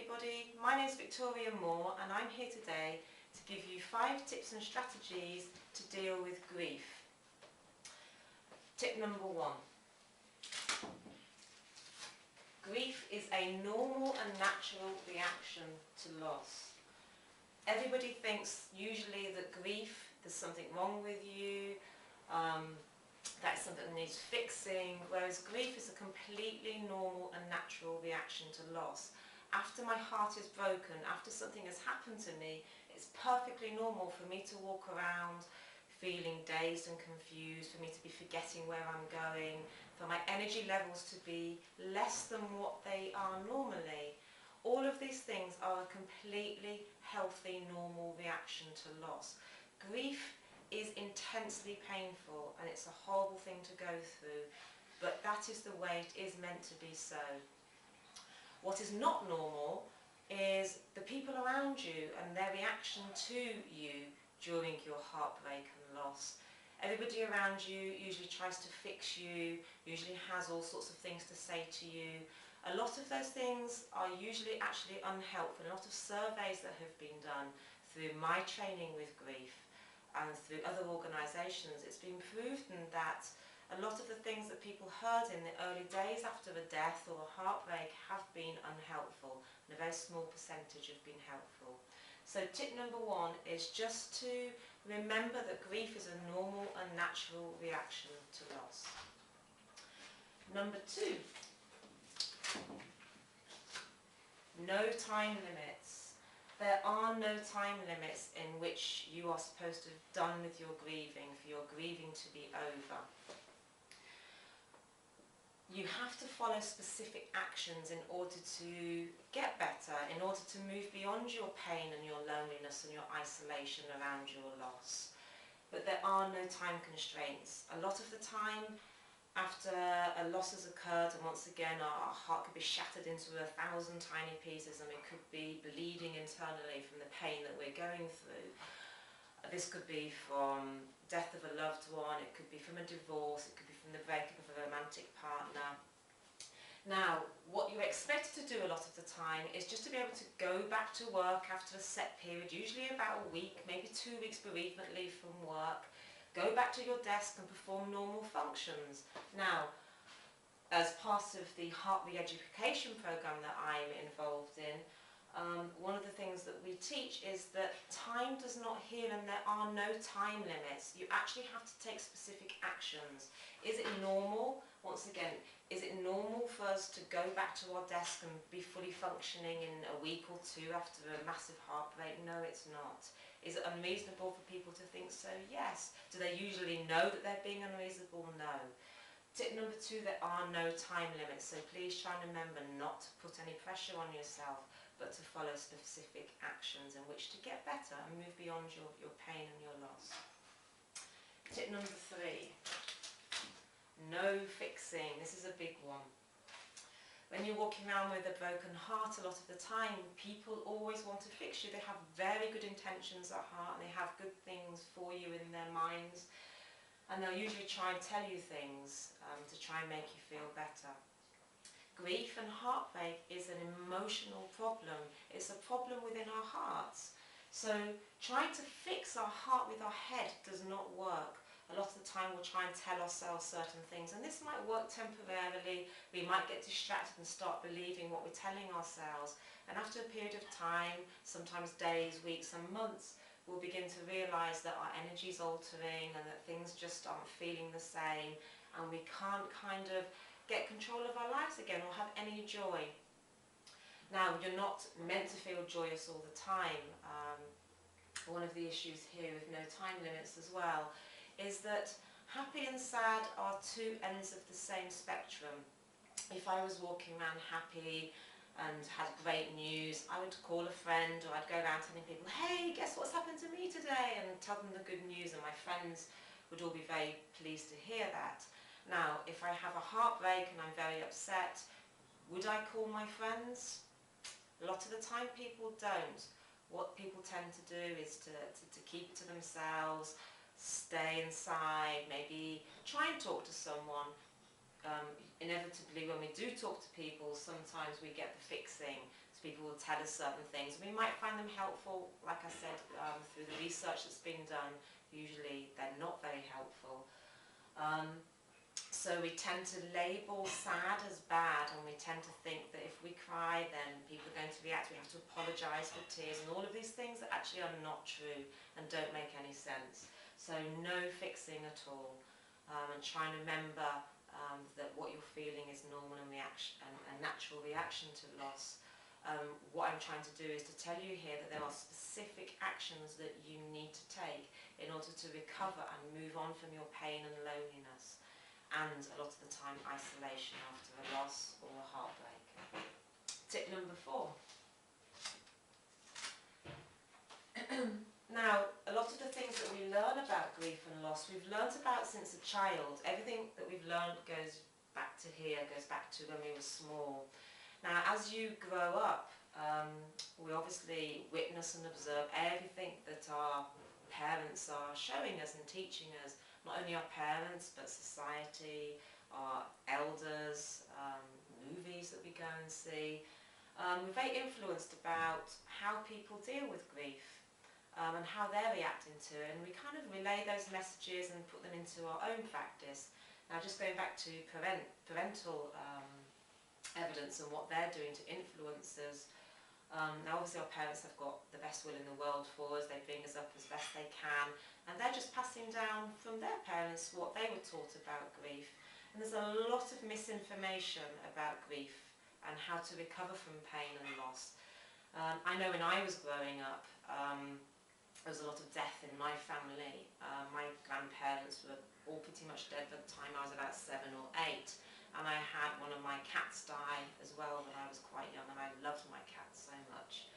everybody, my name is Victoria Moore and I'm here today to give you 5 tips and strategies to deal with grief. Tip number 1. Grief is a normal and natural reaction to loss. Everybody thinks usually that grief, there's something wrong with you, that's something that needs fixing, whereas grief is a completely normal and natural reaction to loss. After my heart is broken, after something has happened to me, it's perfectly normal for me to walk around feeling dazed and confused, for me to be forgetting where I'm going, for my energy levels to be less than what they are normally. All of these things are a completely healthy, normal reaction to loss. Grief is intensely painful and it's a horrible thing to go through, but that is the way it is meant to be so. What is not normal is the people around you and their reaction to you during your heartbreak and loss. Everybody around you usually tries to fix you, usually has all sorts of things to say to you. A lot of those things are usually actually unhelpful. A lot of surveys that have been done through my training with grief and through other organisations, it's been proven that a lot of the things that people heard in the early days after a death or a heartbreak have been unhelpful, and a very small percentage have been helpful. So tip number 1 is just to remember that grief is a normal and natural reaction to loss. Number 2, no time limits. There are no time limits in which you are supposed to have done with your grieving, for your grieving to be over. You have to follow specific actions in order to get better, in order to move beyond your pain and your loneliness and your isolation around your loss. But there are no time constraints. A lot of the time, after a loss has occurred, and once again our heart could be shattered into 1,000 tiny pieces and we could be bleeding internally from the pain that we're going through. This could be from death of a loved one, it could be from a divorce, it could be from the breakup of a romantic partner. Now, what you're expected to do a lot of the time is just to be able to go back to work after a set period, usually about a week, maybe 2 weeks bereavement leave from work. Go back to your desk and perform normal functions. Now, as part of the heart re-education program that I'm involved in, one of the things that we teach is that time does not heal and there are no time limits. You actually have to take specific actions. Is it normal? Once again, is it normal for us to go back to our desk and be fully functioning in a week or 2 after a massive heartbreak? No, it's not. Is it unreasonable for people to think so? Yes. Do they usually know that they're being unreasonable? No. Tip number 2, there are no time limits, so please try and remember not to put any pressure on yourself, but to follow specific actions in which to get better and move beyond your pain and your loss. Tip number 3, no fixing. This is a big one. When you're walking around with a broken heart, a lot of the time, people always want to fix you. They have very good intentions at heart and they have good things for you in their minds. And they'll usually try and tell you things to try and make you feel better. Grief and heartbreak is an emotional problem. It's a problem within our hearts. So trying to fix our heart with our head does not work. A lot of the time we'll try and tell ourselves certain things, and this might work temporarily. We might get distracted and start believing what we're telling ourselves, and after a period of time, sometimes days, weeks and months, we'll begin to realise that our energy's altering and that things just aren't feeling the same, and we can't kind of get control of our lives again or have any joy. Now, you're not meant to feel joyous all the time. One of the issues here with no time limits as well is that happy and sad are 2 ends of the same spectrum. If I was walking around happy and had great news, I would call a friend or I'd go around telling people, hey, guess what's happened to me today, and tell them the good news, and my friends would all be very pleased to hear that. Now, if I have a heartbreak and I'm very upset, would I call my friends? A lot of the time people don't. What people tend to do is to keep to themselves, stay inside, maybe try and talk to someone. Inevitably, when we do talk to people, sometimes we get the fixing. So people will tell us certain things. We might find them helpful, like I said, through the research that's been done. Usually they're not very helpful. So we tend to label sad as bad, and we tend to think that if we cry then people are going to react, we have to apologise for tears and all of these things that actually are not true and don't make any sense. So no fixing at all, and try and remember that what you're feeling is normal and a natural reaction to loss. What I'm trying to do is to tell you here that there are specific actions that you need to take in order to recover and move on from your pain and loneliness, and a lot of the time isolation after a loss or a heartbreak. Tip number 4. Now, a lot of the things that we learn about grief and loss, we've learnt about since a child. Everything that we've learned goes back to here, goes back to when we were small. Now, as you grow up, we obviously witness and observe everything that our parents are showing us and teaching us. Not only our parents, but society, our elders, movies that we go and see. We're very influenced about how people deal with grief and how they're reacting to it, and we kind of relay those messages and put them into our own practice. Now, just going back to parental evidence and what they're doing to influence us. Now obviously our parents have got the best will in the world for us, they bring us up as best they can, and they're just passing down from their parents what they were taught about grief. And there's a lot of misinformation about grief and how to recover from pain and loss. I know when I was growing up, there was a lot of death in my family. My grandparents were all pretty much dead by the time I was about 7 or 8. And I had one of my cats die as well when I was quite young, and I loved my cats so much.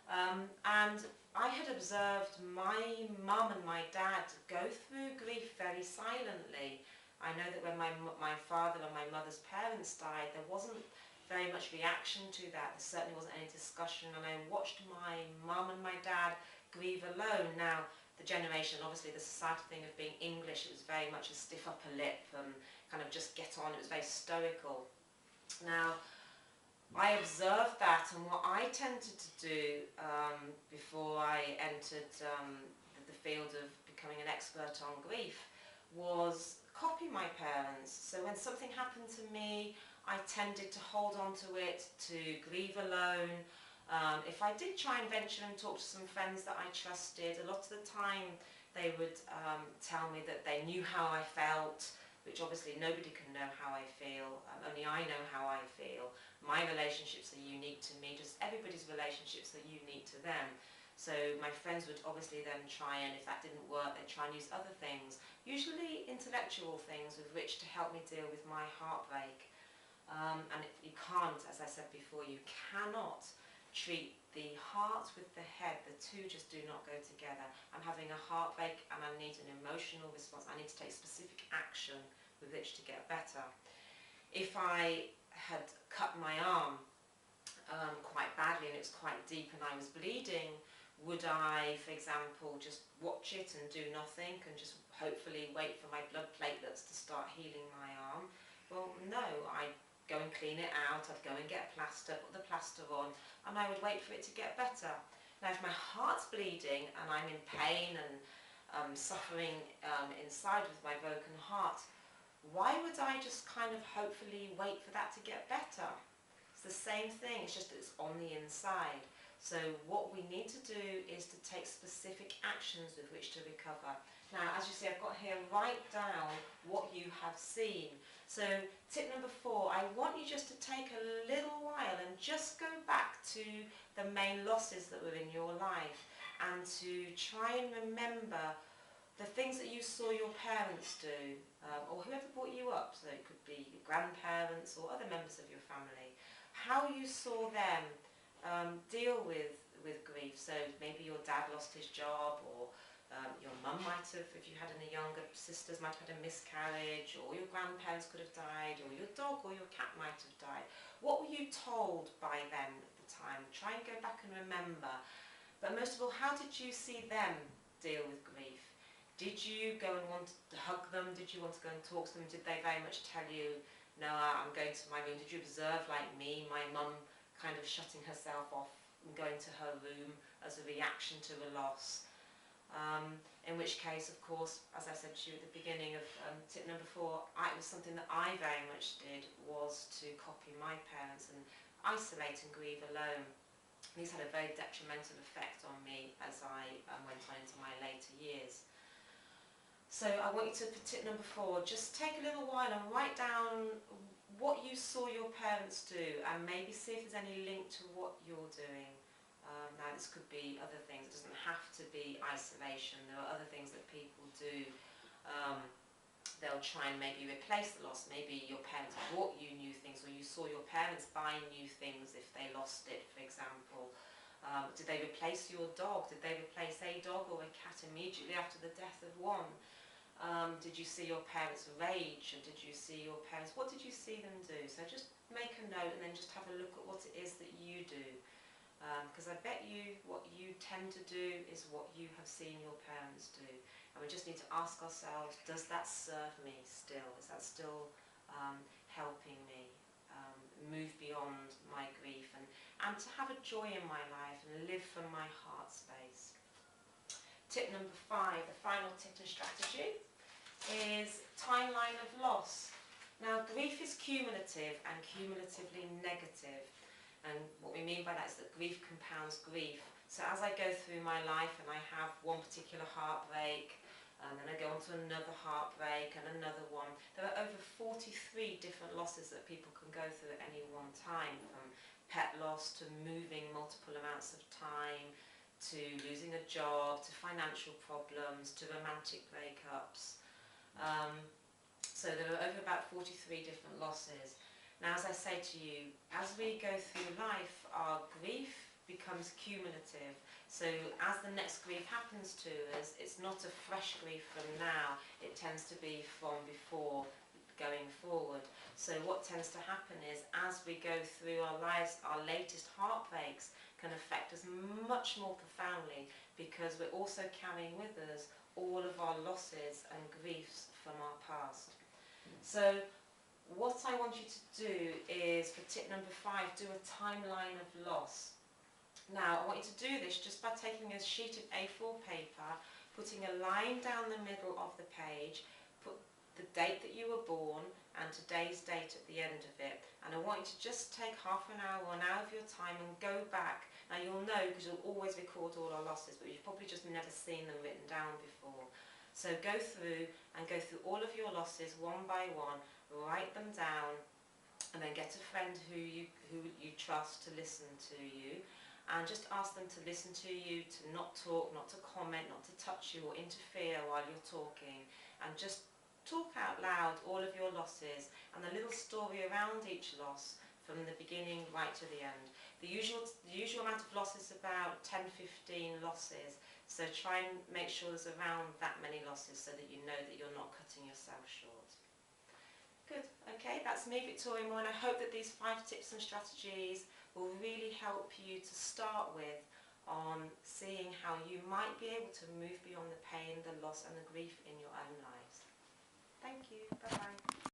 And I had observed my mum and my dad go through grief very silently. I know that when my father and my mother's parents died, there wasn't very much reaction to that. There certainly wasn't any discussion, and I watched my mum and my dad grieve alone. Now, the generation, obviously the society thing of being English, it was very much a stiff upper lip and kind of just get on, it was very stoical. Now, I observed that, and what I tended to do before I entered the field of becoming an expert on grief was copy my parents. So when something happened to me, I tended to hold on to it, to grieve alone. If I did try and venture and talk to some friends that I trusted, a lot of the time they would tell me that they knew how I felt, which obviously nobody can know how I feel, only I know how I feel. My relationships are unique to me, just everybody's relationships are unique to them. So my friends would obviously then try, and if that didn't work, they'd try and use other things, usually intellectual things with which to help me deal with my heartbreak. And you can't, as I said before, you cannot treat the heart with the head. The two just do not go together. I'm having a heartbreak and I need an emotional response. I need to take specific action with which to get better. If I had cut my arm quite badly and it was quite deep and I was bleeding, would I, for example, just watch it and do nothing and just hopefully wait for my blood platelets to start healing my arm? Well, no, I'd go and clean it out, I'd go and get a plaster, put the plaster on, and I would wait for it to get better. Now, if my heart's bleeding and I'm in pain and suffering inside with my broken heart, why would I just kind of hopefully wait for that to get better? It's the same thing, it's just that it's on the inside. So what we need to do is to take specific actions with which to recover. Now, as you see, I've got here, write down what you have seen. So tip number 4, I want you just to take a little while and just go back to the main losses that were in your life and to try and remember the things that you saw your parents do or whoever brought you up. So it could be your grandparents or other members of your family. How you saw them deal with grief. So maybe your dad lost his job, or your mum might have, if you had any younger sisters, might have had a miscarriage, or your grandparents could have died, or your dog or your cat might have died. What were you told by them at the time? Try and go back and remember. But most of all, how did you see them deal with grief? Did you go and want to hug them? Did you want to go and talk to them? Did they very much tell you, no, I'm going to my room? Did you observe, like me, my mum kind of shutting herself off and going to her room as a reaction to a loss. In which case, of course, as I said to you at the beginning of tip number 4, it was something that I very much did, was to copy my parents and isolate and grieve alone. These had a very detrimental effect on me as I went on into my later years. So I want you to, for tip number 4, just take a little while and write down what you saw your parents do, and maybe see if there's any link to what you're doing. Now this could be other things, it doesn't have to be isolation. There are other things that people do. They'll try and maybe replace the loss. Maybe your parents bought you new things, or you saw your parents buy new things if they lost it, for example. Did they replace your dog? Did they replace a dog or a cat immediately after the death of one? Did you see your parents rage, or did you see your parents, what did you see them do? So just make a note and then just have a look at what it is that you do. Because I bet you what you tend to do is what you have seen your parents do. And we just need to ask ourselves, does that serve me still? Is that still helping me move beyond my grief and to have a joy in my life and live from my heart space? Tip number 5, the final tip and strategy, is timeline of loss. Now, grief is cumulative and cumulatively negative. And what we mean by that is that grief compounds grief. So as I go through my life and I have one particular heartbreak, and then I go on to another heartbreak and another one, there are over 43 different losses that people can go through at any one time, from pet loss to moving multiple amounts of time, to losing a job, to financial problems, to romantic breakups. So there are over about 43 different losses. Now, as I say to you, as we go through life, our grief becomes cumulative. So as the next grief happens to us, it's not a fresh grief from now, it tends to be from before going forward. So what tends to happen is, as we go through our lives, our latest heartbreaks can affect us much more profoundly, because we're also carrying with us all of our losses and griefs from our past. So what I want you to do is, for tip number 5, do a timeline of loss. Now, I want you to do this just by taking a sheet of A4 paper, putting a line down the middle of the page, put the date that you were born and today's date at the end of it. And I want you to just take half an hour or an hour of your time and go back. Now, you'll know, because you'll always record all our losses, but you've probably just never seen them written down before. So go through all of your losses one by one, write them down, and then get a friend who you trust to listen to you, and just ask them to listen to you, to not talk, not to comment, not to touch you or interfere while you're talking, and just talk out loud all of your losses and the little story around each loss from the beginning right to the end. The usual amount of loss is about 10-15 losses, so try and make sure there's around that many losses so that you know that you're not cutting yourself short. Good, okay, that's me, Victoria Moore, and I hope that these 5 tips and strategies will really help you to start with on seeing how you might be able to move beyond the pain, the loss and the grief in your own lives. Thank you, bye-bye.